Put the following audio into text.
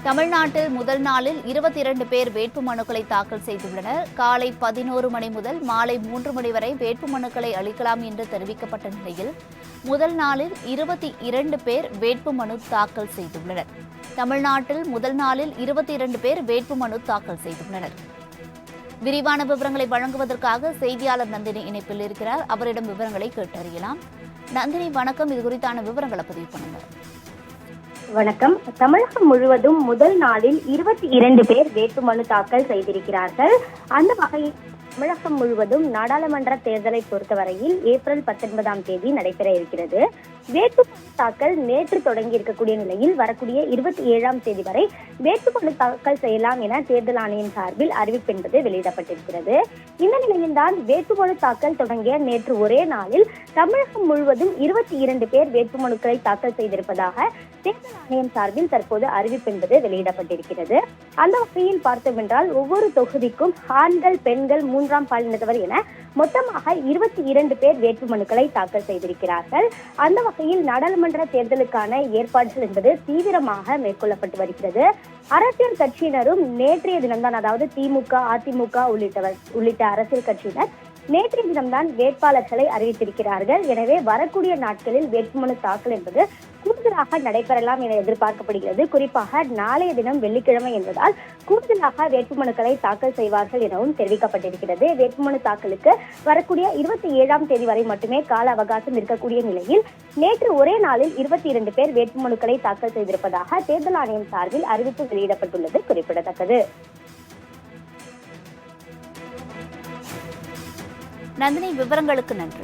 தமிழ்நாட்டில் முதல் நாளில் 22 பேர் வேட்புமனுக்களை தாக்கல் செய்துள்ளனர். காலை 11 மணி முதல் மாலை 3 மணி வரை வேட்புமனுக்களை அளிக்கலாம் என்று தெரிவிக்கப்பட்ட நிலையில் முதல் நாளில் 22 பேர் வேட்புமனு தாக்கல் செய்துள்ளனர். தமிழ்நாட்டில் முதல் நாளில் 22 பேர் வேட்புமனு தாக்கல் செய்துள்ளனர். விரிவான விவரங்களை வழங்குவதற்காக செய்தியாளர் நந்தினி இணைப்பில் இருக்கிறார். அவரிடம் விவரங்களை கேட்டறியலாம். நந்தினி, வணக்கம். இது குறித்தான விவரங்களை பதிவு பண்ணுங்க. வணக்கம். தமிழகம் முழுவதும் முதல் நாளில் 22 பேர் வேட்புமனு தாக்கல் செய்திருக்கிறார்கள். அந்த வகையில் தமிழகம் முழுவதும் நாடாளுமன்ற தேர்தலை பொறுத்தவரையில் ஏப்ரல் 19ஆம் தேதி நடைபெற இருக்கிறது. வேட்புமனு தாக்கல் நேற்று தொடங்கி இருக்கக்கூடிய நிலையில் வரக்கூடிய 27ஆம் தேதி வரை வேட்புமனு தாக்கல் செய்யலாம் என தேர்தல் ஆணையம் சார்பில் அறிவிப்பு என்பது வெளியிடப்பட்டிருக்கிறது. இந்த நிலையில்தான் வேட்புமனு தாக்கல் தொடங்கிய நேற்று ஒரே நாளில் தமிழகம் முழுவதும் 22 பேர் வேட்புமனுக்களை தாக்கல் செய்திருப்பதாக தேர்தல் ஆணையம் சார்பில் தற்போது அறிவிப்பு என்பது வெளியிடப்பட்டிருக்கிறது. அந்த வகையில் பார்த்தோம் என்றால் ஒவ்வொரு தொகுதிக்கும் ஆண்கள், பெண்கள், மூன்றாம் பாலினத்தவர் என மொத்தமாக 22 பேர் வேட்புமனுக்களை தாக்கல் செய்திருக்கிறார்கள். அந்த வகையில் நாடாளுமன்ற தேர்தலுக்கான ஏற்பாடுகள் என்பது தீவிரமாக மேற்கொள்ளப்பட்டு வருகிறது. அரசியல் கட்சியினரும் நேற்றைய தினம்தான், அதாவது திமுக, அதிமுக உள்ளிட்ட அரசியல் கட்சியினர் நேற்றைய தினம்தான் வேட்பாளர்களை அறிவித்திருக்கிறார்கள். எனவே வரக்கூடிய நாட்களில் வேட்புமனு தாக்கல் என்பது கூடுதலாக நடைபெறலாம் என எதிர்பார்க்கப்படுகிறது. குறிப்பாக நாளைய தினம் வெள்ளிக்கிழமை என்பதால் கூடுதலாக வேட்புமனுக்களை தாக்கல் செய்வார்கள் எனவும் தெரிவிக்கப்பட்டிருக்கிறது. வேட்புமனு தாக்கலுக்கு வரக்கூடிய 27ஆம் தேதி வரை மட்டுமே கால அவகாசம் இருக்கக்கூடிய நிலையில் நேற்று ஒரே நாளில் 22 பேர் வேட்புமனுக்களை தாக்கல் செய்திருப்பதாக தேர்தல் ஆணையம் சார்பில் அறிவிப்பு வெளியிடப்பட்டுள்ளது குறிப்பிடத்தக்கது. நந்தினி, விவரங்களுக்கு நன்றி.